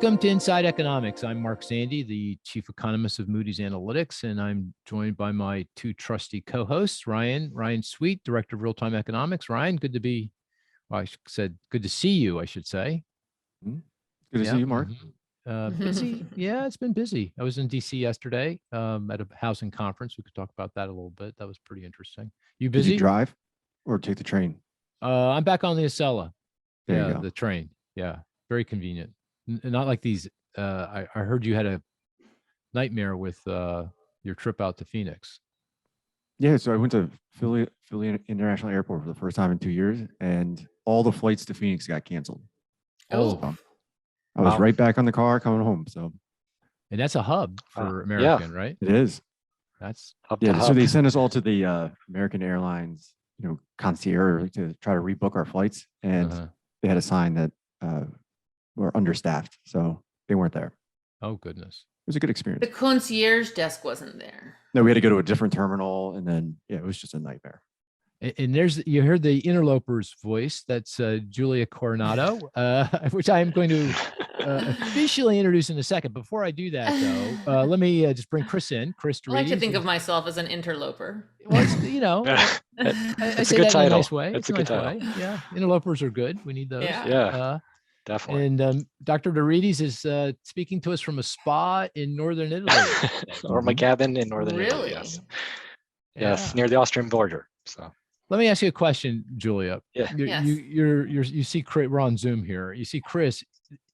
Welcome to Inside Economics. I'm Mark Zandi, the chief economist of Moody's Analytics, and I'm joined by my two trusty co-hosts, Ryan Sweet, director of real-time economics. Ryan, good to good to see you, I should say. Good to see you, Mark. Busy. Yeah, it's been busy. I was in DC yesterday at a housing conference. We could talk about that a little bit. That was pretty interesting. You busy? Did you drive or take the train? I'm back on the Acela. There you go. The train. Yeah, very convenient. Not like these. I heard you had a nightmare with your trip out to Phoenix. Yeah, so I went to Philly International Airport for the first time in 2 years, and all the flights to Phoenix got canceled. All of them. I was right back on the car coming home. So, and that's a hub for American, right? It is. That's So they sent us all to the American Airlines, concierge to try to rebook our flights, and they had a sign that we're understaffed, so they weren't there. Oh goodness, it was a good experience. The concierge desk wasn't there. No, we had to go to a different terminal, and then it was just a nightmare. And you heard the interloper's voice. That's Julia Coronado, which I am going to officially introduce in a second. Before I do that, though, let me just bring Chris in. Chris, I like to think of myself as an interloper. Well, I say that that title. in a nice way. It's a good title. Yeah, interlopers are good. We need those. Yeah, definitely. And Dr. Dorides is speaking to us from a spa in northern Italy, or my cabin in northern Italy. Yes, near the Austrian border. So. Let me ask you a question, Julia. Yeah. You see Chris, we're on Zoom here. You see Chris,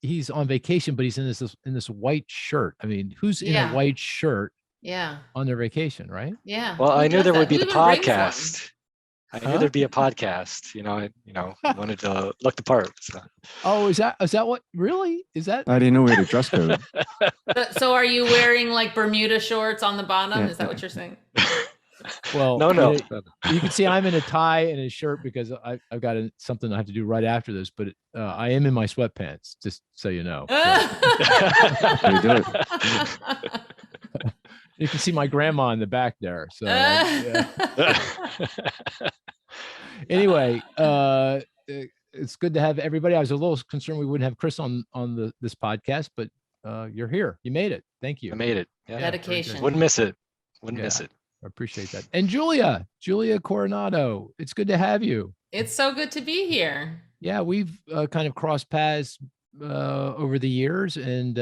he's on vacation, but he's in this white shirt. I mean, who's in a white shirt on their vacation, right? Yeah. Well, I knew there would be the podcast. I knew there'd be a podcast. I wanted to look the part. So. Oh, is that what really? Is that? I didn't know we had a dress code. So are you wearing like Bermuda shorts on the bottom? Is that what you're saying? Well, no. You can see I'm in a tie and a shirt because I've got something I have to do right after this, but I am in my sweatpants, just so you know. You do it. You can see my grandma in the back there. So anyway, it's good to have everybody. I was a little concerned we wouldn't have Chris on this podcast, but you're here. You made it. Thank you. I made it. Yeah. Dedication. Wouldn't miss it. Miss it. I appreciate that. And Julia Coronado, it's good to have you. It's so good to be here. Yeah, we've kind of crossed paths over the years, and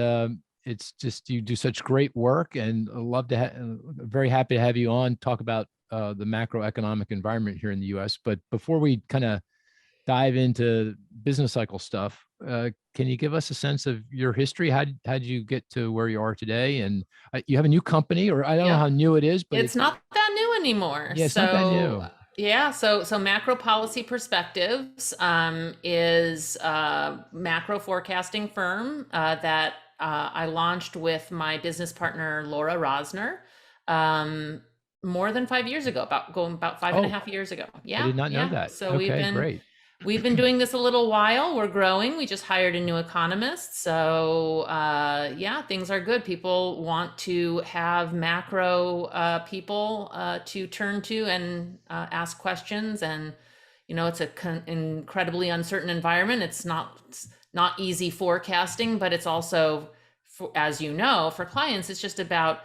it's just you do such great work, and I love to very happy to have you on talk about the macroeconomic environment here in the U.S. But before we kind of dive into business cycle stuff, can you give us a sense of your history? How did you get to where you are today? And you have a new company, or I don't know how new it is, but it's not that new anymore. Yeah, it's not that new. Yeah, so MacroPolicy Perspectives is a macro forecasting firm that I launched with my business partner Laura Rosner more than 5 years ago, about 5.5 years ago. Yeah, I did not know that. So great. We've been doing this a little while. We're growing. We just hired a new economist. So things are good. People want to have macro people to turn to and ask questions. And, it's an incredibly uncertain environment. It's not easy forecasting, but it's also, as you know, for clients, it's just about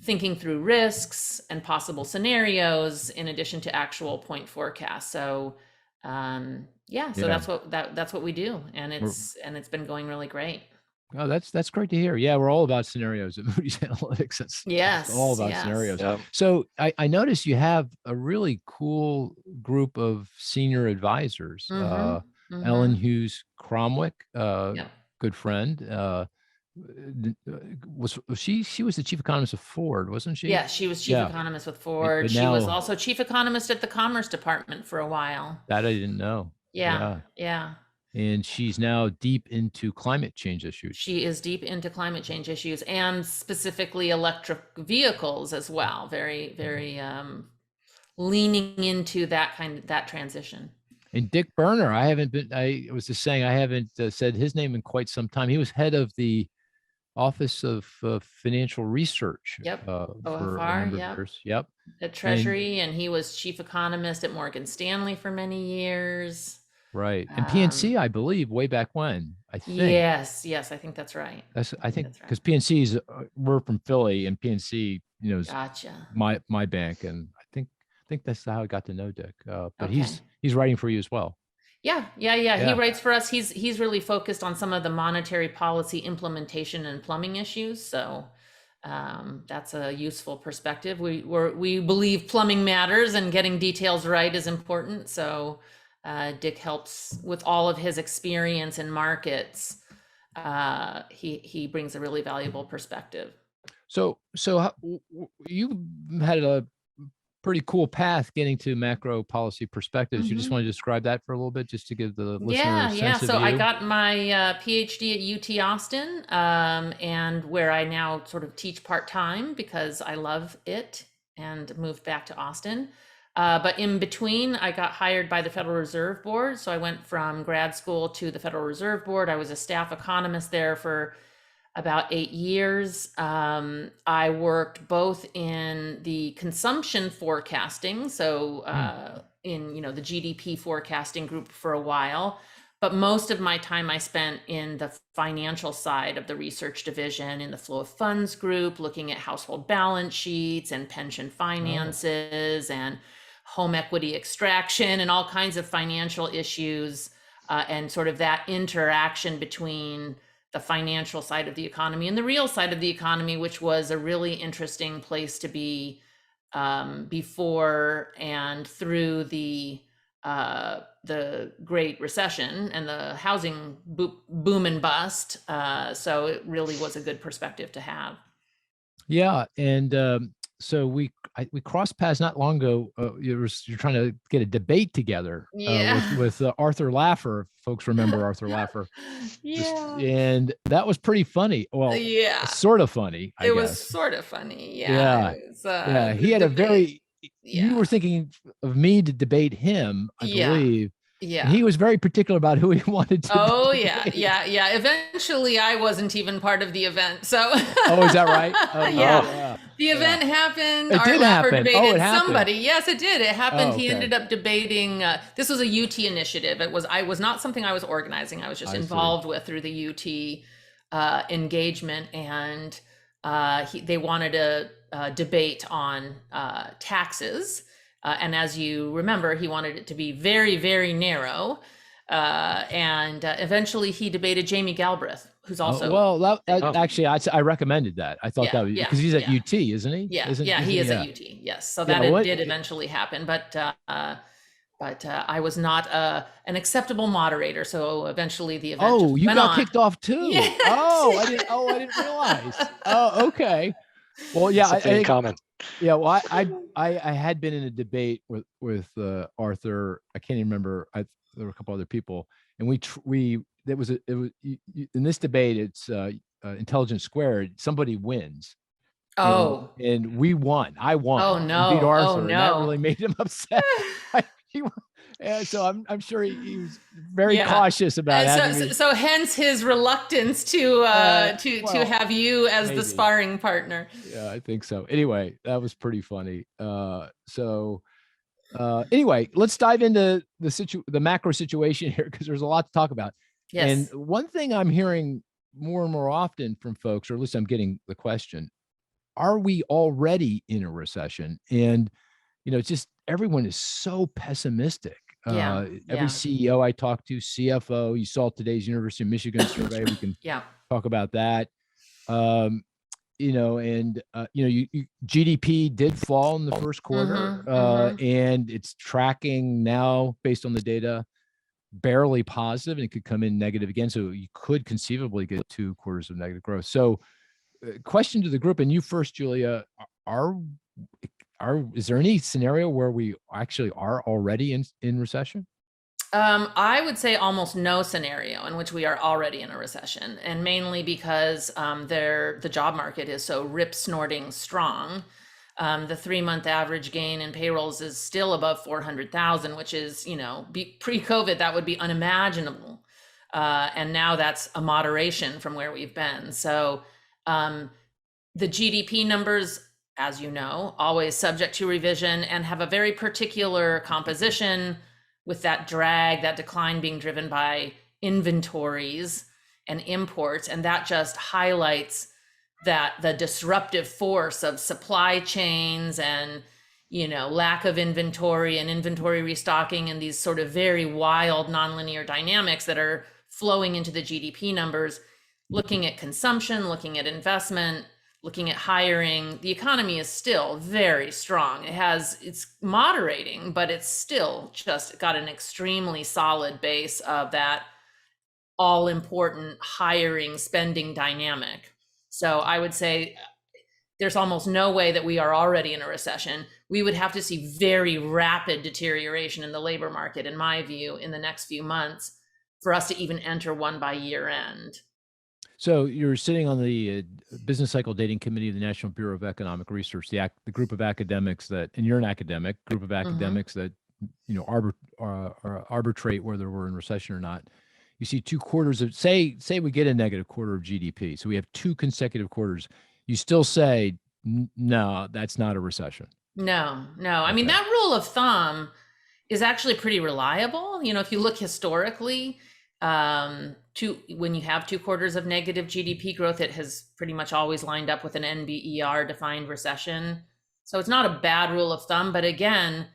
thinking through risks and possible scenarios in addition to actual point forecasts. So that's what we do, and it's been going really great. Oh, that's great to hear. Yeah, we're all about scenarios at Moody's Analytics. It's all about scenarios. Yeah. So I noticed you have a really cool group of senior advisors. Ellen Hughes Cromwick, good friend. She was the chief economist of Ford, wasn't she? Yeah, she was chief economist with Ford. She was also chief economist at the Commerce Department for a while. That I didn't know. Yeah. And she's now deep into climate change issues. She is deep into climate change issues and specifically electric vehicles as well. Very, very leaning into that transition. And Dick Berner, I was just saying, I haven't said his name in quite some time. He was head of the Office of Financial Research. Yep. For a number of years. Yep. At Treasury, and he was chief economist at Morgan Stanley for many years. Right. And PNC, I believe, way back when, I think. Yes, I think that's right. I think That's right. because PNC's we're from Philly, and PNC, is Gotcha. my bank, and I think that's how I got to know Dick. But Okay. he's writing for you as well. Yeah. He Yeah. writes for us. He's really focused on some of the monetary policy implementation and plumbing issues. So that's a useful perspective. We believe plumbing matters and getting details right is important. So Dick helps with all of his experience in markets. He brings a really valuable perspective. So you had a pretty cool path getting to macro policy perspectives. You just want to describe that for a little bit, just to give the listener a sense of So view? I got my PhD at UT Austin, and where I now sort of teach part-time because I love it, and moved back to Austin. But in between, I got hired by the Federal Reserve Board. So I went from grad school to the Federal Reserve Board. I was a staff economist there for about 8 years. I worked both in the consumption forecasting, so in the GDP forecasting group for a while, but most of my time I spent in the financial side of the research division, in the flow of funds group, looking at household balance sheets and pension finances and home equity extraction and all kinds of financial issues, and sort of that interaction between the financial side of the economy and the real side of the economy, which was a really interesting place to be before and through the Great Recession and the housing boom and bust. So it really was a good perspective to have. Yeah, and so we crossed paths not long ago. You're trying to get a debate together with Arthur Laffer. If folks remember Arthur Laffer. And that was pretty funny. Well, sort of funny. I guess. Was sort of funny. He had a very. You were thinking of me to debate him, I believe. And he was very particular about who he wanted to. Eventually, I wasn't even part of the event. So. Oh, is that right? The event happened. It did happen. Debated somebody. Yes, it did. It happened. He ended up debating. This was a UT initiative. I was not something I was organizing. I was just involved with through the UT engagement, and they wanted a debate on taxes. And as you remember, he wanted it to be very, very narrow. And eventually he debated Jamie Galbraith, who's also. Actually, I recommended that. I thought that was because he's at UT, isn't he? He is at UT. Yes. So that did eventually happen. But I was not an acceptable moderator. So eventually the event. Oh, you got kicked off too. Yes. I didn't realize. Oh, okay. Well, yeah, something in common. Yeah, well, I had been in a debate with Arthur. I can't even remember. There were a couple other people, and it was in this debate. It's intelligence squared. Somebody wins. And we won. I won. Oh no! We beat Arthur, and that really made him upset. So I'm sure he was very cautious about it. So hence his reluctance to have you as the sparring partner. Yeah, I think so. Anyway, that was pretty funny. Anyway, let's dive into the macro situation here, because there's a lot to talk about. Yes. And one thing I'm hearing more and more often from folks, or at least I'm getting the question, are we already in a recession? And just everyone is so pessimistic. Every CEO I talk to, CFO, you saw today's University of Michigan survey. We can talk about that. GDP did fall in the first quarter, and it's tracking now based on the data, barely positive, and it could come in negative again. So you could conceivably get 2 quarters of negative growth. So question to the group, and you first, Julia, is there any scenario where we actually are already in recession? I would say almost no scenario in which we are already in a recession, and mainly because the job market is so rip-snorting strong. The 3-month average gain in payrolls is still above 400,000, which is, pre-COVID, that would be unimaginable. And now that's a moderation from where we've been. So the GDP numbers, as you know, always subject to revision and have a very particular composition. with that drag, that decline being driven by inventories and imports. And that just highlights that the disruptive force of supply chains and, lack of inventory and inventory restocking and these sort of very wild nonlinear dynamics that are flowing into the GDP numbers. Looking at consumption, looking at investment, looking at hiring, the economy is still very strong. It's moderating, but it's still just got an extremely solid base of that all important hiring spending dynamic. So I would say there's almost no way that we are already in a recession. We would have to see very rapid deterioration in the labor market, in my view, in the next few months for us to even enter one by year end. So you're sitting on the Business Cycle Dating Committee of the National Bureau of Economic Research, the group of academics that, and you're an academic group of academics that, arbitrate whether we're in recession or not. You see 2 quarters of, say we get a negative quarter of GDP. So we have 2 consecutive quarters. You still say, no, that's not a recession. No. I mean, that rule of thumb is actually pretty reliable. If you look historically, when you have 2 quarters of negative GDP growth, it has pretty much always lined up with an NBER defined recession. So it's not a bad rule of thumb, but again,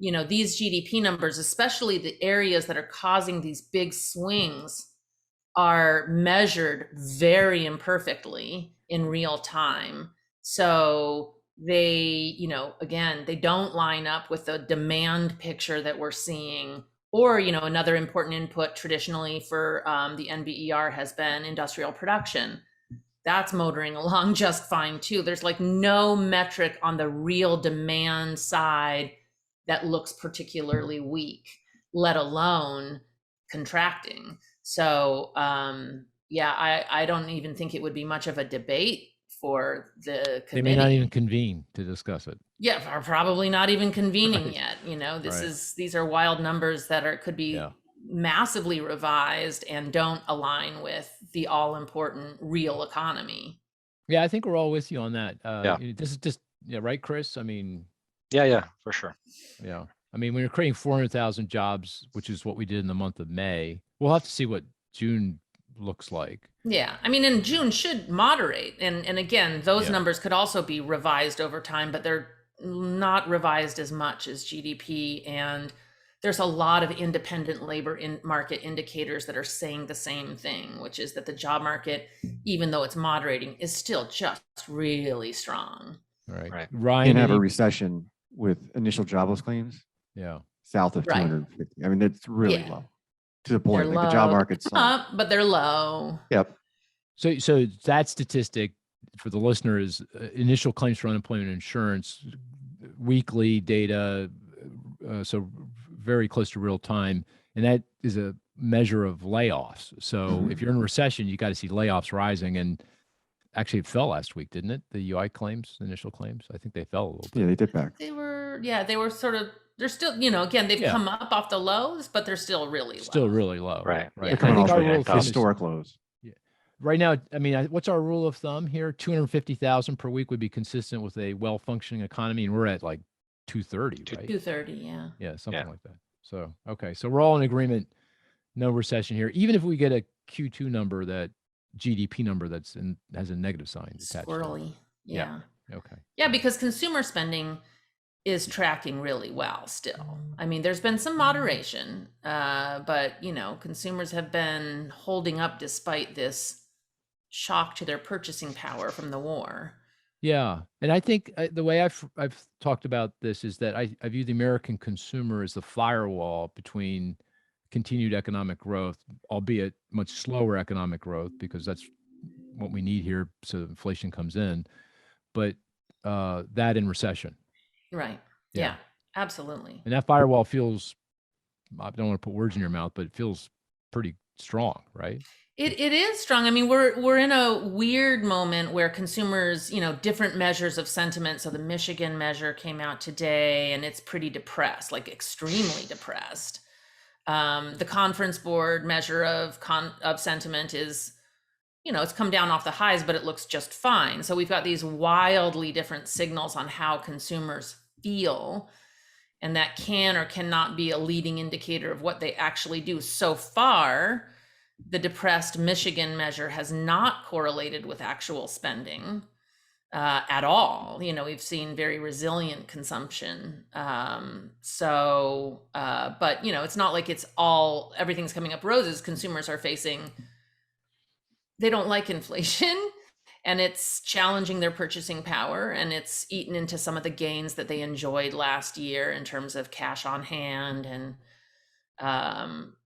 these GDP numbers, especially the areas that are causing these big swings, are measured very imperfectly in real time. So they, again, they don't line up with the demand picture that we're seeing. Or, another important input traditionally for the NBER has been industrial production. That's motoring along just fine too. There's like no metric on the real demand side that looks particularly weak, let alone contracting. So I don't even think it would be much of a debate for the committee. They may not even convene to discuss it. Yeah, are probably not even convening yet. Right. These are wild numbers that could be massively revised and don't align with the all important real economy. Yeah, I think we're all with you on that. Yeah. This is just, right, Chris? I mean, yeah, for sure. Yeah. I mean, when you're creating 400,000 jobs, which is what we did in the month of May, we'll have to see what June looks like. Yeah. I mean, in June should moderate. And again, those numbers could also be revised over time, but they're not revised as much as GDP. And there's a lot of independent labor market indicators that are saying the same thing, which is that the job market, even though it's moderating, is still just really strong. Right. Ryan, you can have a recession with initial jobless claims. Yeah. South of 250. I mean, it's really low to the point like the job market's up, but they're low. Yep. So that statistic for the listener is initial claims for unemployment insurance, weekly data. So very close to real time. And that is a measure of layoffs. So if you're in a recession, you got to see layoffs rising. And actually it fell last week, didn't it? The UI claims, initial claims. I think they fell a little bit. Yeah, they did back. They were sort of, they're still, again, they've come up off the lows, but they're still really low. Still really low. Right. They're coming off historic lows. Right now, I mean, what's our rule of thumb here? 250,000 per week would be consistent with a well-functioning economy, and we're at like 230, right? 230, yeah. Yeah, something like that. So, okay. So we're all in agreement, no recession here. Even if we get a Q2 number, that GDP number has a negative sign attached. Squirrely. Yeah. Okay. Yeah, because consumer spending is tracking really well still. I mean, there's been some moderation, but, consumers have been holding up despite this shock to their purchasing power from the war. Yeah. And I think the way I've talked about this is that I view the American consumer as the firewall between continued economic growth, albeit much slower economic growth, because that's what we need here so inflation comes in, but that in recession. Right. Yeah, absolutely. And that firewall feels, I don't want to put words in your mouth, but it feels pretty strong, right? It is strong. I mean, we're in a weird moment where consumers, different measures of sentiment. So the Michigan measure came out today and it's pretty depressed, like extremely depressed. The Conference Board measure of sentiment is, it's come down off the highs, but it looks just fine. So we've got these wildly different signals on how consumers feel. and that can or cannot be a leading indicator of what they actually do. So far, the depressed Michigan measure has not correlated with actual spending at all. You know, we've seen very resilient consumption. But you know, it's not like it's all, everything's coming up roses. Consumers are facing, they don't like inflation, and it's challenging their purchasing power, and it's eaten into some of the gains that they enjoyed last year in terms of cash on hand and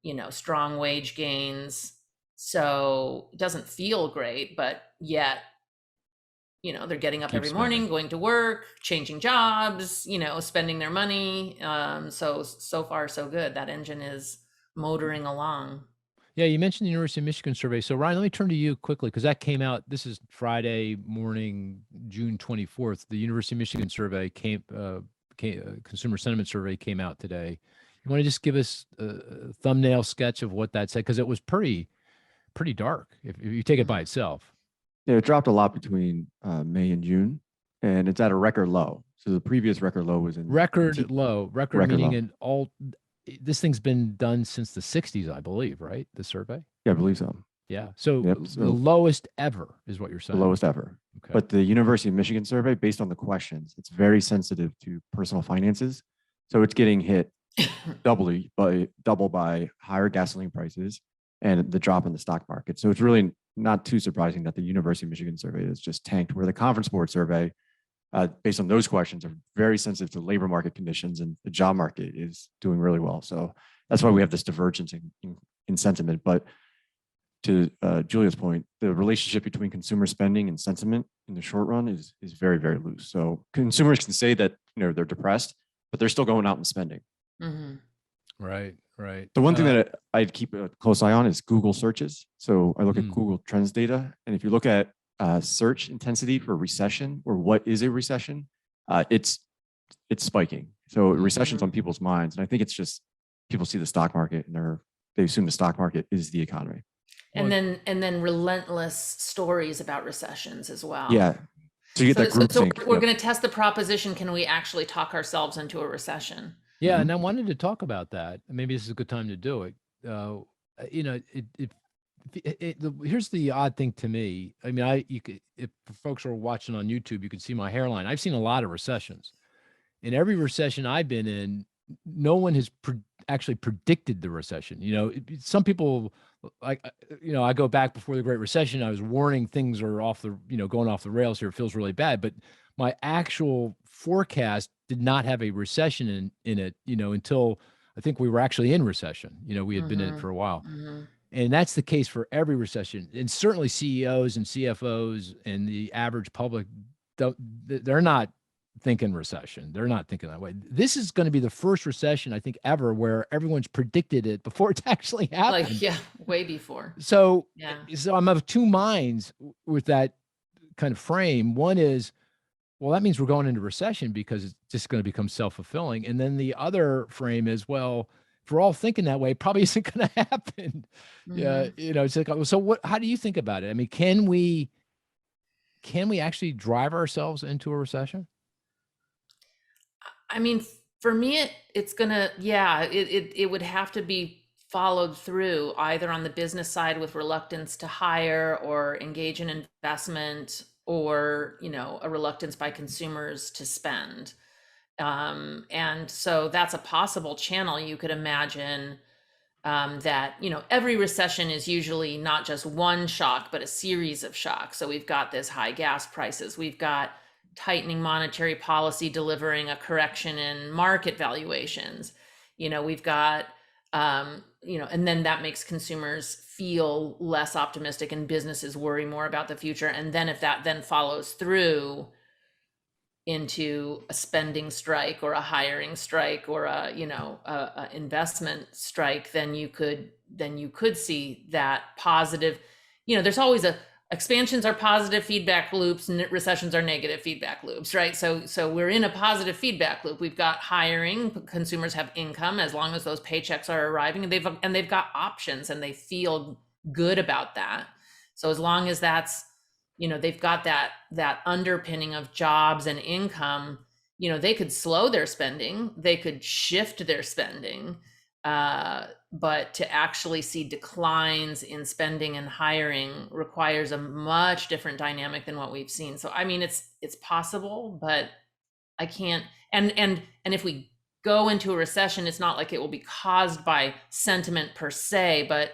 you know, strong wage gains. So it doesn't feel great, but yet, you know, they're getting up Keep every morning, spending. going to work, changing jobs, you know, spending their money. So far so good. That engine is motoring along. Yeah, you mentioned the University of Michigan survey. So Ryan, let me turn to you quickly because that came out. This is Friday morning, June 24th. The University of Michigan survey consumer sentiment survey came out today. You want to just give us a thumbnail sketch of what that said? Because it was pretty dark if you take it by itself. Yeah, it dropped a lot between May and June, and it's at a record low. So the previous record low was in Record low, Record meaning low. in all. This thing's been done since the 60s, I believe, right? The survey. Yeah, I believe so. Yeah. So Yep, the so- lowest ever is what you're The saying. lowest ever. Okay. But the University of Michigan survey, based on the questions, it's very sensitive to personal finances. So it's getting hit double by higher gasoline prices and the drop in the stock market. So it's really not too surprising that the University of Michigan survey is just tanked, where the Conference Board survey, based on those questions, are very sensitive to labor market conditions, and the job market is doing really well. So that's why we have this divergence in sentiment. But to Julia's point, the relationship between consumer spending and sentiment in the short run is very, very loose. So consumers can say that, you know, they're depressed, but they're still going out and spending. Mm-hmm. Right. The one thing that I'd keep a close eye on is Google searches. So I look at Google Trends data, and if you look at search intensity for recession, or what is a recession, it's spiking. So recession's on people's minds, and I think it's just people see the stock market and they assume the stock market is the economy. And then relentless stories about recessions as well. Yeah. So you get that group So think. we're going to test the proposition: can we actually talk ourselves into a recession? Yeah, and I wanted to talk about that. Maybe this is a good time to do it. You know, here's the odd thing to me. I mean, if folks are watching on YouTube, you can see my hairline. I've seen a lot of recessions. In every recession I've been in, no one has actually predicted the recession. You know, some people, like, you know, I go back before the Great Recession, I was warning things are going off the rails here. It feels really bad. But my actual forecast did not have a recession in it, you know, until I think we were actually in recession. You know, we had been in it for a while. And that's the case for every recession. And certainly CEOs and CFOs and the average public, they're not thinking recession. They're not thinking that way. This is going to be the first recession, I think, ever where everyone's predicted it before it's actually happened. Like, yeah, way before. So, Yeah. So I'm of two minds with that kind of frame. One is, well, that means we're going into recession because it's just going to become self-fulfilling. And then the other frame is, well, if we're all thinking that way, it probably isn't going to happen. Yeah. You know, it's like, so how do you think about it? I mean, can we actually drive ourselves into a recession? I mean, for me, it's gonna, it would have to be followed through either on the business side with reluctance to hire or engage in investment, or, you know, a reluctance by consumers to spend. And so that's a possible channel. You could imagine that, you know, every recession is usually not just one shock, but a series of shocks. So we've got this high gas prices, we've got tightening monetary policy delivering a correction in market valuations. You know, we've got, you know, and then that makes consumers feel less optimistic and businesses worry more about the future. And then if that then follows through into a spending strike or a hiring strike or a, you know, a investment strike, then you could see that positive, you know, there's always expansions are positive feedback loops and recessions are negative feedback loops, right? So we're in a positive feedback loop. We've got hiring, consumers have income as long as those paychecks are arriving, and they've got options and they feel good about that. So as long as that's, you know, they've got that underpinning of jobs and income, they could slow their spending, they could shift their spending, but to actually see declines in spending and hiring requires a much different dynamic than what we've seen. So I mean, it's possible, but I can't. And if we go into a recession, it's not like it will be caused by sentiment per se, but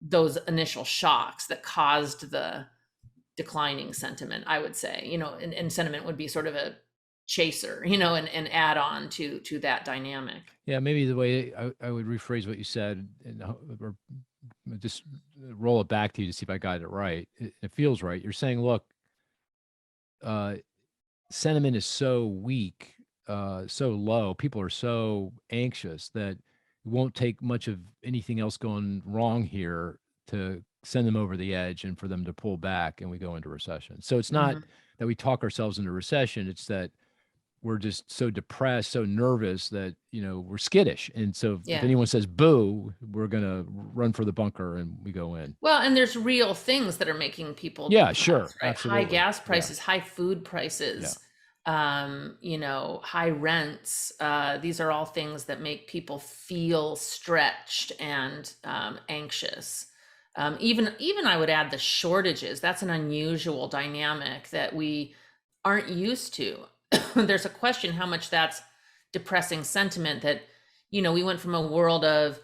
those initial shocks that caused the declining sentiment, I would say, and sentiment would be sort of a chaser, and add on to that dynamic. Yeah, maybe the way I would rephrase what you said, or just roll it back to you to see if I got it right. It feels right. You're saying, look, sentiment is so weak, so low. People are so anxious that it won't take much of anything else going wrong here to send them over the edge and for them to pull back and we go into recession. So it's not that we talk ourselves into recession. It's that we're just so depressed, so nervous that, we're skittish. And so if anyone says boo, we're going to run for the bunker and we go in. Well, and there's real things that are making people depressed, sure, right? absolutely. High gas prices, high food prices, high rents. These are all things that make people feel stretched and anxious. Even I would add the shortages. That's an unusual dynamic that we aren't used to. There's a question how much that's depressing sentiment that, we went from a world of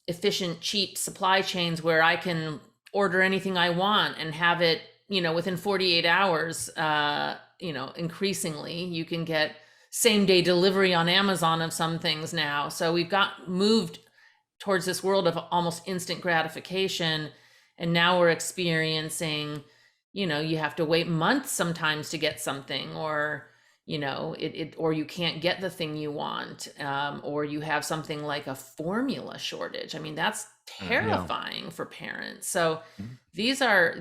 efficient, cheap supply chains where I can order anything I want and have it, within 48 hours. Increasingly you can get same day delivery on Amazon of some things now. So we've moved towards this world of almost instant gratification. And now we're experiencing, you have to wait months sometimes to get something, or, or you can't get the thing you want, or you have something like a formula shortage. I mean, that's terrifying for parents. So these are,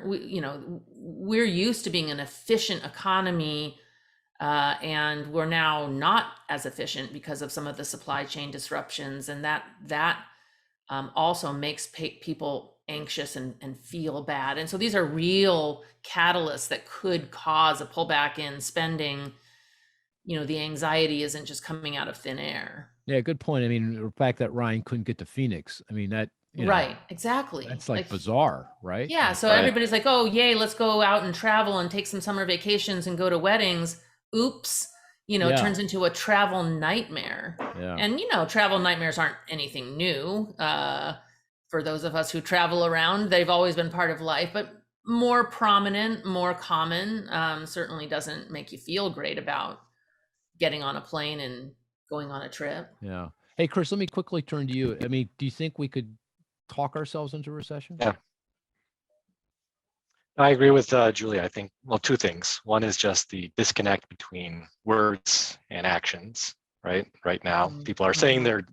we're used to being an efficient economy, and we're now not as efficient because of some of the supply chain disruptions, and that also makes people anxious and feel bad. And so these are real catalysts that could cause a pullback in spending. The anxiety isn't just coming out of thin air. Yeah, good point. I mean, the fact that Ryan couldn't get to Phoenix, I mean, that, right, exactly. That's like bizarre, right? Yeah. So everybody's like, oh, yay, let's go out and travel and take some summer vacations and go to weddings. Oops. It turns into a travel nightmare. Yeah. And, travel nightmares aren't anything new. For those of us who travel around, they've always been part of life, but more prominent, more common, certainly doesn't make you feel great about getting on a plane and going on a trip. Yeah. Hey, Chris, let me quickly turn to you. I mean, do you think we could talk ourselves into recession? Yeah. I agree with Julia. I think, two things. One is just the disconnect between words and actions, right? Right now, people are saying they're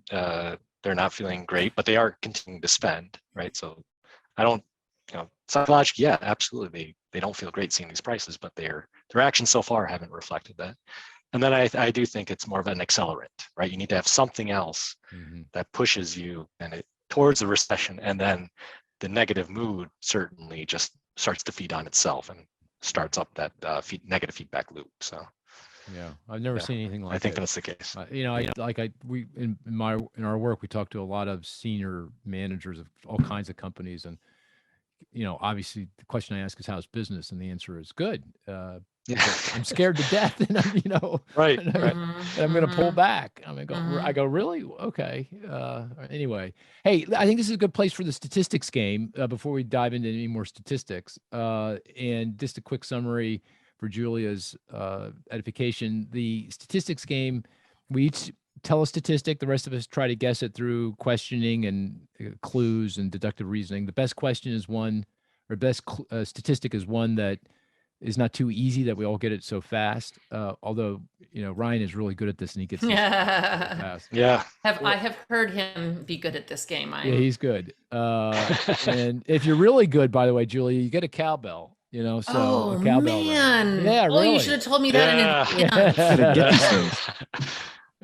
not feeling great, but they are continuing to spend, right? So I don't, psychologically, yeah, absolutely. They don't feel great seeing these prices, but their actions so far haven't reflected that. And then I do think it's more of an accelerant, right? You need to have something else that pushes you towards the recession, and then the negative mood certainly just starts to feed on itself and starts up that negative feedback loop. So. Yeah, I've never seen anything like that. I think that's the case. In our work, we talk to a lot of senior managers of all kinds of companies, and obviously the question I ask is, how's business? And the answer is good. I'm scared to death, and I'm, right. And I'm going to pull back. I go, really? Okay. Anyway, hey, I think this is a good place for the statistics game before we dive into any more statistics. And just a quick summary for Julia's edification. The statistics game, we each tell a statistic. The rest of us try to guess it through questioning and clues and deductive reasoning. The best question is one, or best statistic is one that is not too easy that we all get it so fast. Although, Ryan is really good at this and he gets it so fast. Yeah. I have heard him be good at this game. Yeah, he's good. And if you're really good, by the way, Julia, you get a cowbell. So a cowbell. Man. Yeah, really. You should have told me that in advance.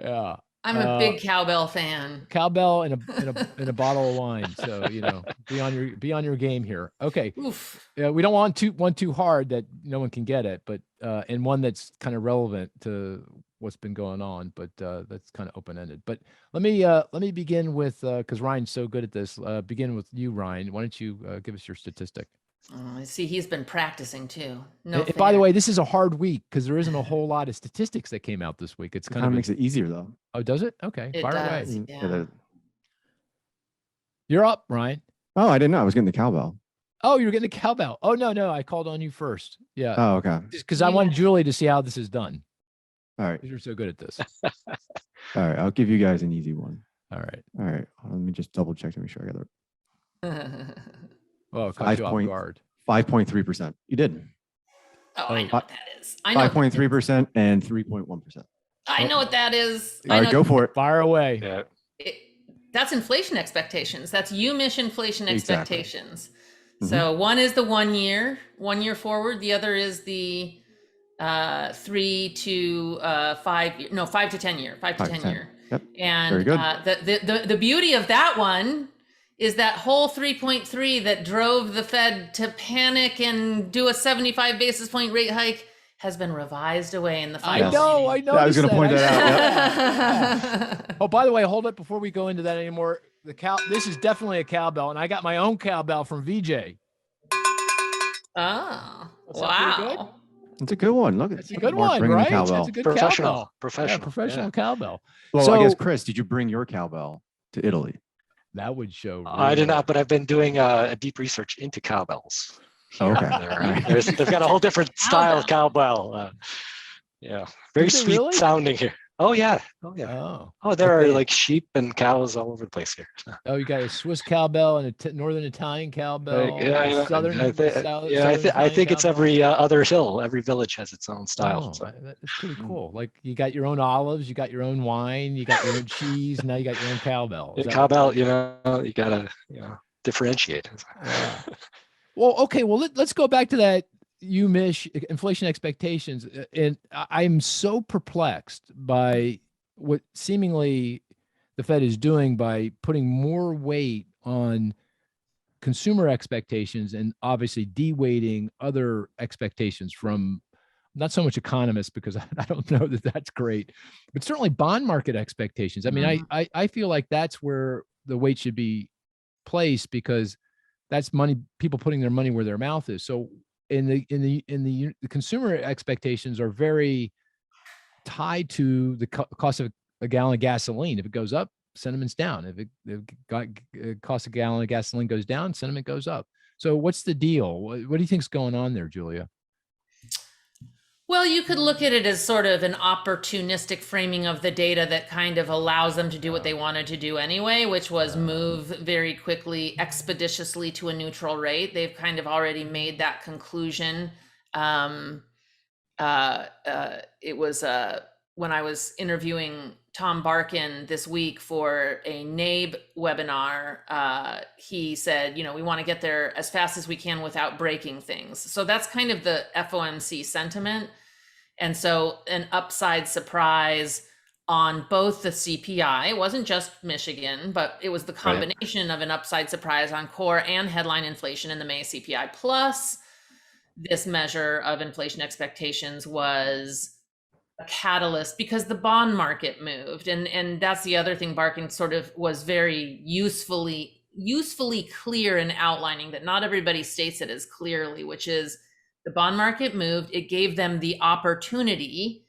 Yeah. I'm a big cowbell fan. Cowbell and a bottle of wine. So, be on your game here. Okay. Oof. We don't want one too hard that no one can get it, but and one that's kind of relevant to what's been going on, but that's kind of open-ended. But let me begin with because Ryan's so good at this. Begin with you, Ryan. Why don't you give us your statistic? I see he's been practicing too. And by the way, this is a hard week because there isn't a whole lot of statistics that came out this week. It's kind of makes it easier though. Oh, does it? Okay, it fire does. away. Yeah. You're up, Ryan. Oh, I didn't know I was getting the cowbell. Oh, you're getting the cowbell. Oh, no, I called on you first. Yeah. Oh, okay. Just because I wanted Julie to see how this is done. All right. You're so good at this. All right. I'll give you guys an easy one. All right. All right. Let me just double check to make sure I got it. Well, it caught you off guard. 5.3%. You did. Oh, I know what that is. I know 5.3% and 3.1%. I know what that is. All right, go for it. Fire away. Yeah. That's inflation expectations. That's UMISH inflation expectations. Exactly. So one is the 1 year forward. The other is the 5 to 10 year. Yep. And very good. The beauty of that one is that whole 3.3 that drove the Fed to panic and do a 75 basis point rate hike has been revised away in the final. I know. I was going to point that out. Yep. Oh, by the way, hold it before we go into that anymore. This is definitely a cowbell, and I got my own cowbell from VJ. Oh, wow. It's a good one. Look, it's a good one, right? It's a good professional, cowbell. professional Cowbell. Well, so, I guess Chris, did you bring your cowbell to Italy? That would show. I did not, but I've been doing a deep research into cowbells. Okay. They've got a whole different style of cowbell. Yeah, very sweet sounding here. Oh yeah. Oh, there are like sheep and cows all over the place here. Oh, you got a Swiss cowbell and a Northern Italian cowbell. Southern. I think it's every other hill. Every village has its own style. Oh, so. That's pretty cool. Like you got your own olives, you got your own wine, you got your own cheese. Now you got your own cowbell. Cowbell, you gotta differentiate. Yeah. Well, okay. Well, let's go back to that UMISH inflation expectations, and I'm so perplexed by what seemingly the Fed is doing by putting more weight on consumer expectations and obviously de-weighting other expectations from not so much economists, because I don't know that that's great, but certainly bond market expectations. I mean, I feel like that's where the weight should be placed, because that's money, people putting their money where their mouth is. So in the consumer expectations are very tied to the cost of a gallon of gasoline. If it goes up, sentiment's down. If it cost a gallon of gasoline goes down, sentiment goes up. So what's the deal? What do you think's going on there, Julia? Well, you could look at it as sort of an opportunistic framing of the data that kind of allows them to do what they wanted to do anyway, which was move very quickly, expeditiously to a neutral rate. They've kind of already made that conclusion. It was when I was interviewing Tom Barkin this week for a NABE webinar, he said, we want to get there as fast as we can without breaking things. So that's kind of the FOMC sentiment. And so an upside surprise on both the CPI, it wasn't just Michigan, but it was the combination of an upside surprise on core and headline inflation in the May CPI. Plus this measure of inflation expectations was a catalyst because the bond market moved. And that's the other thing. Barkin sort of was very usefully clear in outlining that not everybody states it as clearly, which is the bond market moved. It gave them the opportunity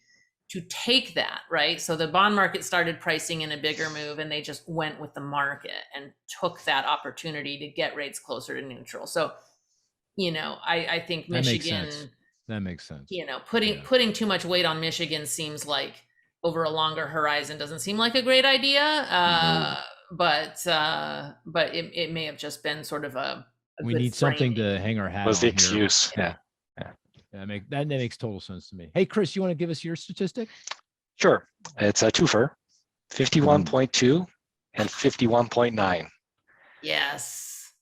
to take that, right? So the bond market started pricing in a bigger move, and they just went with the market and took that opportunity to get rates closer to neutral. So, I think Michigan, that makes sense. Putting too much weight on Michigan seems like over a longer horizon doesn't seem like a great idea. But it may have just been sort of a we need something to hang our hat on. Was the excuse? Yeah. That makes total sense to me. Hey, Chris, you want to give us your statistic? Sure. It's a twofer, 51.2 and 51.9. Yes.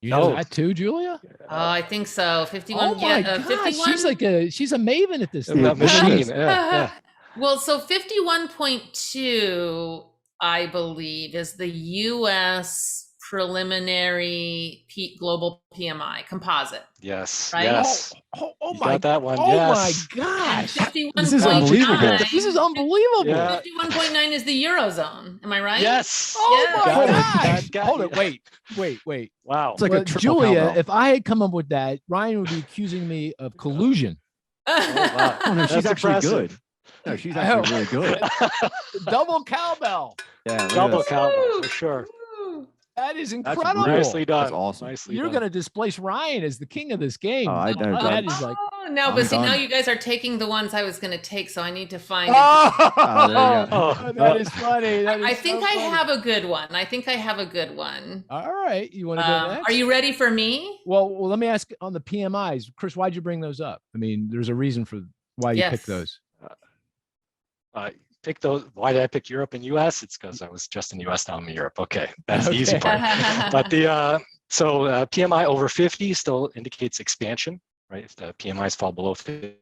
You know that too, Julia? Oh, I think so. 51. Oh my God, 51? she's a maven at this. Machine. Yeah. Well, so 51.2, I believe, is the US preliminary global PMI composite, Yes. right? Yes. Oh You my, got that one. oh Yes. my And gosh. 51.9. This is unbelievable. This is unbelievable. Yeah. 51.9 is the Eurozone. Am I right? Yes. Oh Yeah. my Got it. gosh. Got Hold you. it. Wait. Wow. It's like Well, a triple Julia, cowbell. if I had come up with that, Ryan would be accusing me of collusion. Oh, wow. Oh no, she's That's actually impressive. good. No, she's actually really good. Double cowbell. Yeah, look at Double this. cowbell for sure. Woo. That is That's incredible. really- Nicely done. That's awesome. Nicely You're done. going to displace Ryan as the king of this game. Oh, I know. That is like, Oh, no, I'm but see, now done. you guys are taking the ones I was going to take, so I need to find. there you go. Oh, that is funny. That is I think so I funny. have a good one. I think I have a good one. All right. You want to go next? Are you ready for me? Well, let me ask on the PMIs. Chris, why'd you bring those up? I mean, there's a reason for why you picked Yes. those. I picked those. Why did I pick Europe and US? It's because I was just in US, now I'm in Europe. Okay, that's the easy part. But the PMI over 50 still indicates expansion, right? If the PMIs fall below 50,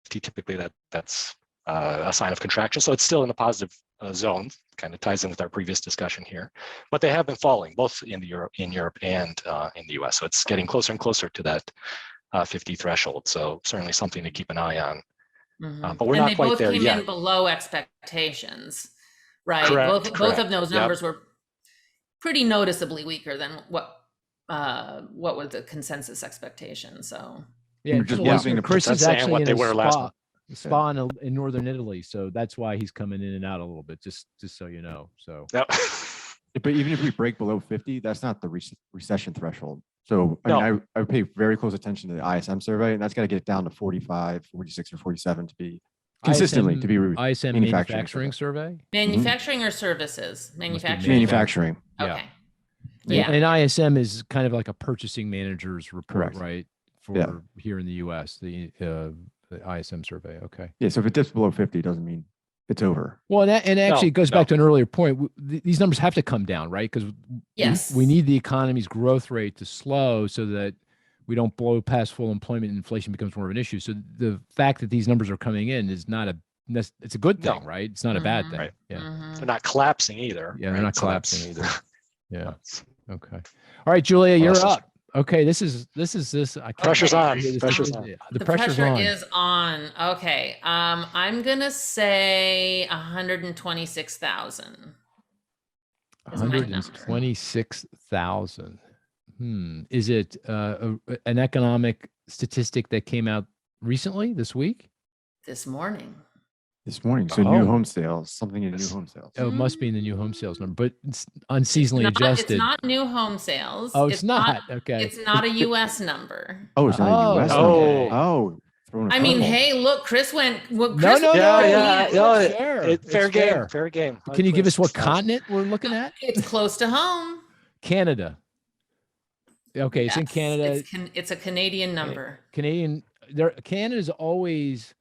typically that's a sign of contraction. So it's still in the positive zone. Kind of ties in with our previous discussion here. But they have been falling both in Europe and in the US. So it's getting closer and closer to that 50 threshold. So certainly something to keep an eye on. But we're not quite there And they both came yet. in below expectations, right? Correct, Both of those Yep. numbers were pretty noticeably weaker than what was the consensus expectation. So Yeah, You're just for the losing listener, the Chris is percent saying actually what in they a were last month. spa in northern Italy, so that's why he's coming in and out a little bit. Just so you know. So Yep. But even if we break below 50, that's not the recession threshold. So I No. mean, I would pay very close attention to the ISM survey, and that's got to get down to 45, 46, or 47 to be consistently to be ISM manufacturing survey. manufacturing or services? Manufacturing. manufacturing. Yeah. Okay. Yeah. And ISM is kind of like a purchasing manager's report, Correct. right? For Yeah. here in the US, the ISM survey. Okay. Yeah. So if it dips below 50, it doesn't mean it's over. Well, and actually it goes no. back to an earlier point. These numbers have to come down, right? Because Yes. we need the economy's growth rate to slow so that we don't blow past full employment and inflation becomes more of an issue. So the fact that these numbers are coming in is not it's a good thing, No. right? It's not a bad thing. Right. Yeah. Mhm. They're not collapsing either. Yeah, they're right? not So collapsing that's- either. Yeah. that's- Okay. All right, Julia, you're Well, up. Okay, this is. I can't Pressure's wait to on. hear this. Pressure's on. The The pressure's pressure on. is on. Okay. I'm gonna say 126,000. is my number. 126,000. Is it an economic statistic that came out recently this week? This morning. This morning. So Oh. new home sales, something in new home sales. Oh, it must be in the new home sales number, but it's unseasonally It's adjusted. not new home sales. Oh, it's not. Okay. It's not a US number. Oh, it's not a US. Oh. number. Oh. throwing a I mean, curveball. hey, look, Chris went. Well, No, Chris no, went- no. Yeah, it's no, fair. It's fair It's game. fair. Fair game. Can you give us what 126,000. continent we're looking at? It's close to home. Canada. Okay, it's in Yes, Canada. It's a Canadian number. Canadian. Canada's always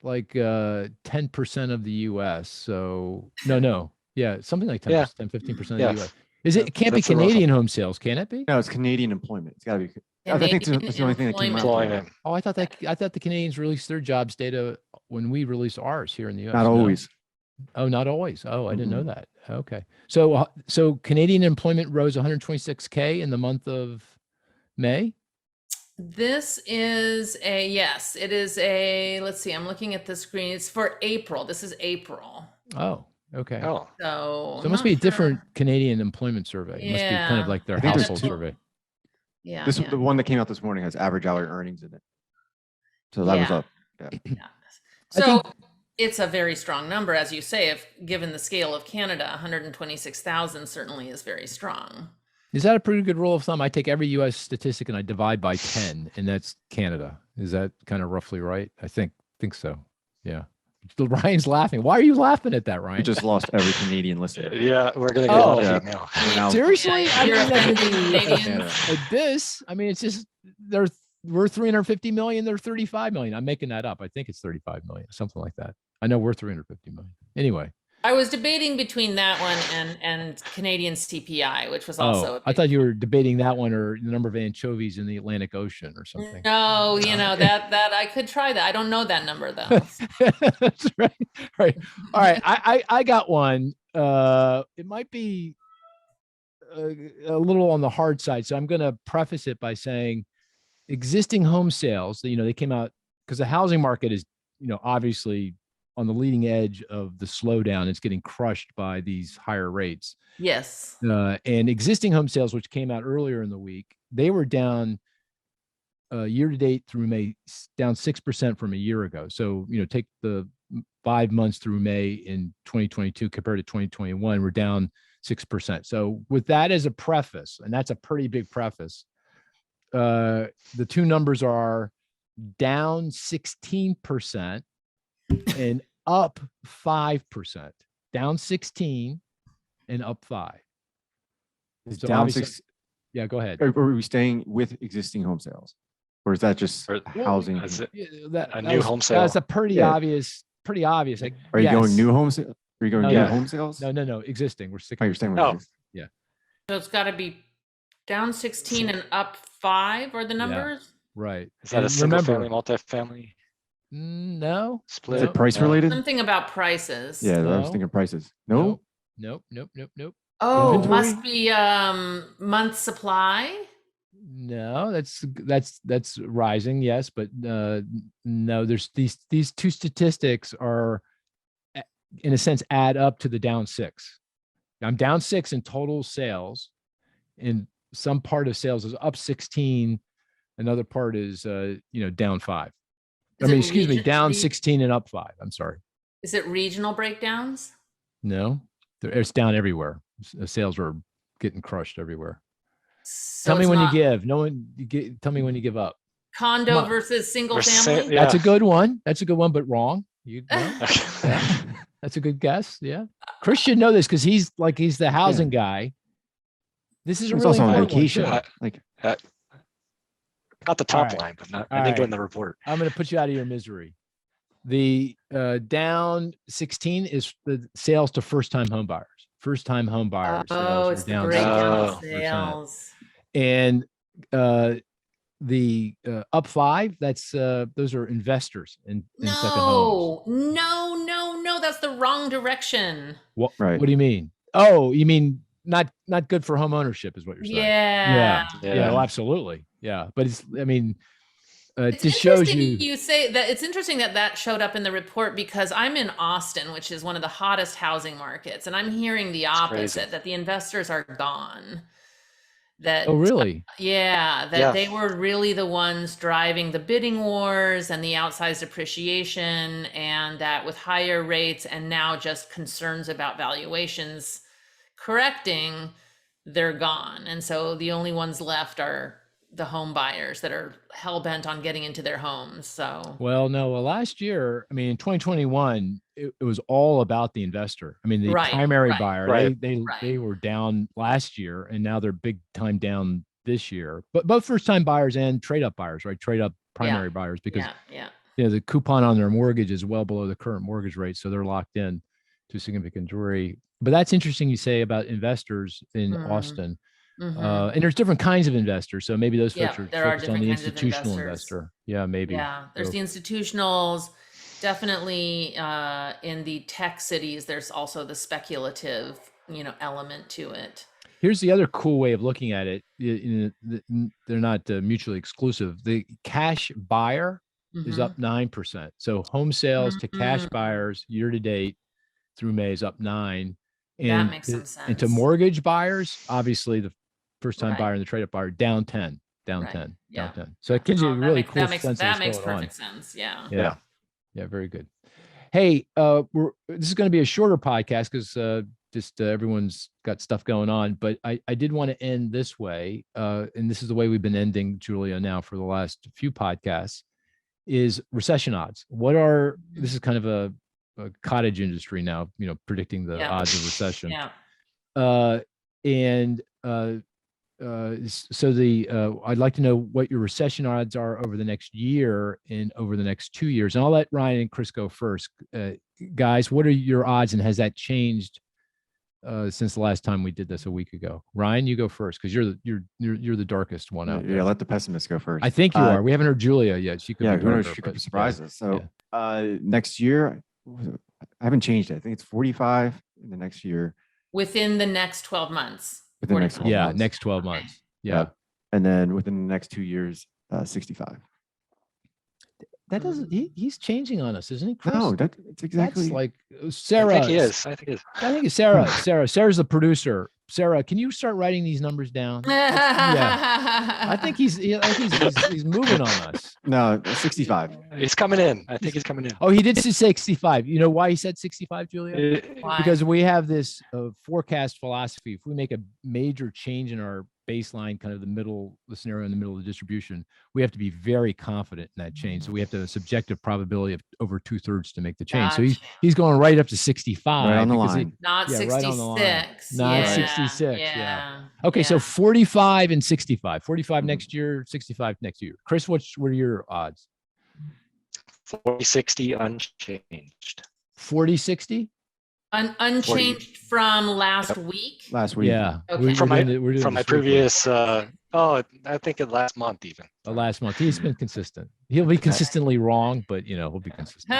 like 10% of the US. So no. Yeah, something like 10%, Yeah. 15% Yeah. of the US. Is it? It can't be That's a rough Canadian home sales, can it be? No, it's Canadian employment. It's got to be. I think Canadian it's the only thing that came out. Employment. Oh, I thought the Canadians released their jobs data when we released ours here in the US. Not No? always. Oh, not always. Oh, I didn't know that. Okay. So Canadian employment rose 126K in the month of May. This is yes, it is let's see, I'm looking at the screen. It's for April. This is April. Oh, okay. Oh, So So it must be a different Canadian employment survey. It must be kind of Yeah. like their I think there's household two. survey. Yeah. This yeah. the one that came out this morning has average hourly earnings in it. So that was Yeah. up. Yeah. I So think- it's a very strong number, as you say. If given the scale of Canada, 126,000 certainly is very strong. Is that a pretty good rule of thumb? I take every U.S. statistic and I divide by 10, and that's Canada. Is that kind of roughly right? I think so. Yeah. Ryan's laughing. Why are you laughing at that, We Ryan? just lost every Canadian listener. yeah. We're gonna get Oh. a lot of Yeah. hate now. We're now- Seriously? Yeah, I you're mean, offending that's- Canadians. At this, I mean, it's just we're 350 million, they're 35 million. I'm making that up. I think it's 35 million, something like that. I know we're 350 million. Anyway, I was debating between that one and Canadian CPI, which was also a I big thought you were debating that one or the number of anchovies in the Atlantic Ocean or something. No, that I could try that. I don't know that number though. That's right. Right. All right. I got one. It might be a little on the hard side. So I'm going to preface it by saying existing home sales, they came out because the housing market is, obviously on the leading edge of the slowdown. It's getting crushed by these higher rates. Yes. And existing home sales, which came out earlier in the week, they were down year to date through May, down 6% from a year ago. So, take the 5 months through May in 2022 compared to 2021, we're down 6%. So with that as a preface, and that's a pretty big preface, the two numbers are down 16% and up 5%. Down 16 and up 5. It's So down obviously- 6. Yeah, go ahead. Are we staying with existing home sales, or is that just Or- housing? Is it That a new home sale? That's a pretty Yeah. obvious. Pretty obvious. Like, Are you going yes. new home sales? Are you going No, new yeah. home sales? No. Existing. We're Oh, sticking. you're staying with No. existing. So it's got to be down 16 and up 5 are the numbers. Right. Is that a And single remember, family, multifamily No. split? Is it price related? Something about prices. Yeah, I was No. thinking prices. No, Nope. Oh, Inventory? must be month supply. No, that's rising. Yes, but no. There's these two statistics are, in a sense, add up to the down 6. I'm down 6 in total sales, and some part of sales is up 16. Another part is down 5. Is it Excuse me, region- down re- 16 and up 5. I'm sorry. Is it regional breakdowns? No, it's down everywhere. Sales are getting crushed everywhere. So Tell me it's when you not give. Tell me when you give up. condo Come on. versus single Versus family. yeah. That's a good one. But wrong. You know? Okay. That's a good guess. Yeah. Chris should know this because he's the housing guy. This is a it's really also on important one, vacation. too. Like, Got the top right. line, but All I didn't go right. in the report. I'm going to put you out of your misery. The down 16 is the sales to first-time home buyers. First-time home buyers Oh, sales it's are the down breakdown of 6%. sales. And the up 5, that's those are investors in second homes. No. That's the wrong direction. What Right. What do you mean? Oh, you mean not good for home ownership is what you're saying. Yeah. Yeah, well, absolutely. Yeah. But It's just shows interesting you. you say that. It's interesting that showed up in the report because I'm in Austin, which is one of the hottest housing markets, and I'm hearing the opposite, crazy. that the investors are gone. That Oh, really? Yeah, that Yeah. they were really the ones driving the bidding wars and the outsized appreciation, and that with higher rates and now just concerns about valuations correcting, they're gone. And so the only ones left are the home buyers that are hell bent on getting into their homes. So Well, no. Well, last year, in 2021, it was all about the investor. The Right, primary right, buyer. right. They right. were down last year, and now they're big time down this year. But both first time buyers and trade up buyers, right? Trade up primary buyers because yeah. the coupon on their mortgage is well below the current mortgage rate, so they're locked in to a significant degree. But that's interesting you say about investors in Austin. Mhm. And there's different kinds of investors. So maybe those Yeah, folks are there are focused on different the kinds of institutional investors. investor. Yeah, maybe. Yeah, there's So- the institutionals. Definitely in the tech cities, there's also the speculative, element to it. Here's the other cool way of looking at it. They're not mutually exclusive. The cash buyer is up 9%. So home sales to cash Mhm. buyers year to date through May is up 9. That And makes some And to sense. mortgage buyers, obviously the first time Right. buyer and the trade up buyer down 10, Right. down Yeah. 10. So it gives you a That really makes- cool that makes sense of that what's makes going on. perfect sense. Yeah. Yeah. Yeah, very good. Hey, this is going to be a shorter podcast because just everyone's got stuff going on. But I did want to end this way, and this is the way we've been ending, Julia, now for the last few podcasts, is recession odds. This is kind of a cottage industry now, predicting the Yeah. odds of recession. Yeah. So I'd like to know what your recession odds are over the next year and over the next 2 years. And I'll let Ryan and Chris go first. guys, what are your odds, and has that changed since the last time we did this a week ago? Ryan, you go first because you're the darkest one out there. Yeah, let the pessimist go first. I think you are. We haven't heard Julia yet. She could Yeah, be who knows? darker, She could but surprise us. So next year, I haven't changed it. I think it's 45 in the next year. Within the next 12 months. Within the next 12 yeah, months. next 12 months. Yeah. And then within the next 2 years, 65. That doesn't. He's changing on us, isn't he, Chris? No, that's exactly. That's like I Sarah. think he is. I think he is. I think it's Sarah. Sarah's the producer. Sarah, can you start writing these numbers down? I think he's moving on us. No, 65. He's coming in. I think he's coming in. Oh, he did say 65. You know why he said 65, Julia? Why? Because we have this forecast philosophy. If we make a major change in our baseline, kind of the scenario in the middle of the distribution, we have to be very confident in that change. So we have to have a subjective probability of over 2/3 to make the change. So he's going right up to 65. Right on the line. Not 66. Right on the line. Not 66. Yeah. Okay, so 45 and 65. 45 next year, 65 next year. Chris, what are your odds? 40-60 unchanged. 40-60? Unchanged from last week. Last week. Yeah. Okay. From my this previous, I think it last month even. last month. He's been consistent. He'll be consistently wrong, but he'll be consistent.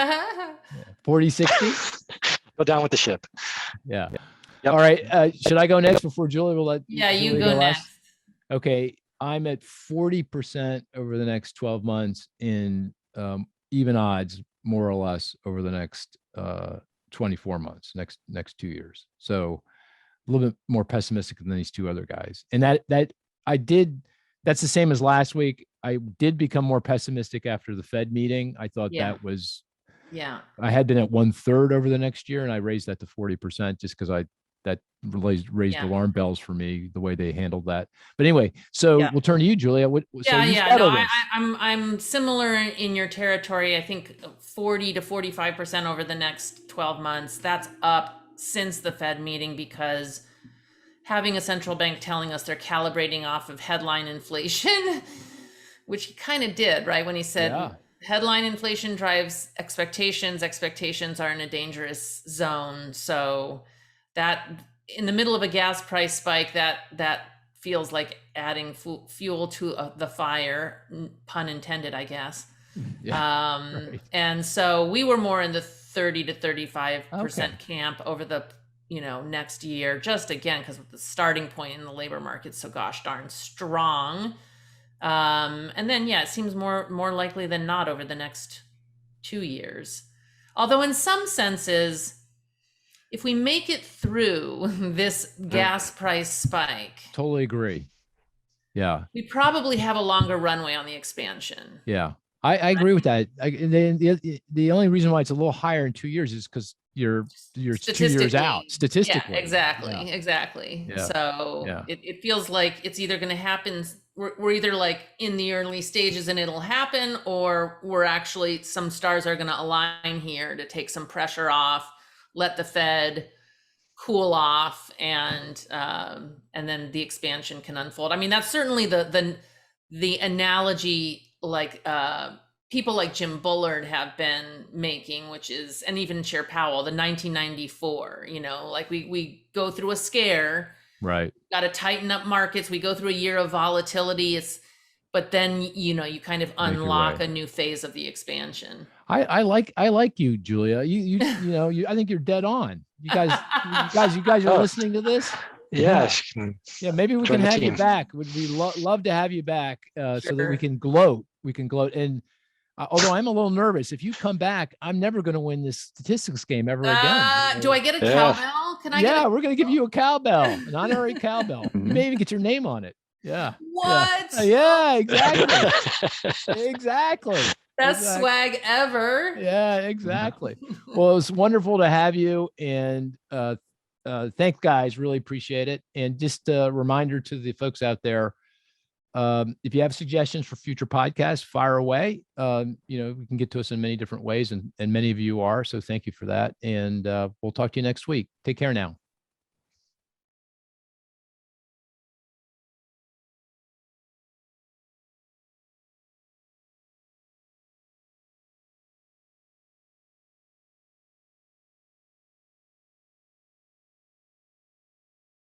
40-60? Go down with the ship. Yeah. Yep. All right. Should I go next before Julie will let Yeah, you Julie go last? next. Okay. I'm at 40% over the next 12 months in even odds, more or less, over the next 24 months, next 2 years. So a little bit more pessimistic than these two other guys. And that's the same as last week. I did become more pessimistic after the Fed meeting. I thought that was, I had been at 1/3 over the next year, and I raised that to 40% just because that raised alarm bells for me, the way they handled that. But anyway, so we'll turn to you, Julia. I'm similar in your territory. I think 40 to 45% over the next 12 months. That's up since the Fed meeting, because having a central bank telling us they're calibrating off of headline inflation, which he kind of did, right? When he said headline inflation drives expectations. Expectations are in a dangerous zone. So that in the middle of a gas price spike, that feels like adding fuel to the fire, pun intended, I guess. Right. And so we were more in the 30 to 35% camp over the next year, just again because the starting point in the labor market's so gosh darn strong. And then it seems more likely than not over the next 2 years. Although in some senses, if we make it through this gas price spike, totally agree. Yeah, we probably have a longer runway on the expansion. Yeah, I agree with that. The only reason why it's a little higher in 2 years is because you're 2 years out statistically. Yeah, exactly. Yeah. So it feels like it's either going to happen. We're either like in the early stages and it'll happen, or we're actually, some stars are going to align here to take some pressure off, let the Fed cool off, and then the expansion can unfold. I mean, that's certainly the analogy, like people like Jim Bullard have been making, which is, and even Chair Powell, the 1994. Like we go through a scare, right? Got to tighten up markets. We go through a year of volatility. But then you kind of unlock a new phase of the expansion. I like you, Julia. I think you're dead on. You guys are listening to this. Yeah. Maybe we can have you back. Would we love to have you back so that we can gloat. And although I'm a little nervous, if you come back, I'm never going to win this statistics game ever again. Do I get a cowbell? Can I? Yeah, we're going to give you a cowbell, an honorary cowbell. You may even get your name on it. Yeah. What? Yeah, exactly. Exactly. Best swag ever. Yeah, exactly. Well, it was wonderful to have you, and thanks, guys. Really appreciate it. And just a reminder to the folks out there, if you have suggestions for future podcasts, fire away. We can get to us in many different ways, and many of you are. So thank you for that. And we'll talk to you next week. Take care now.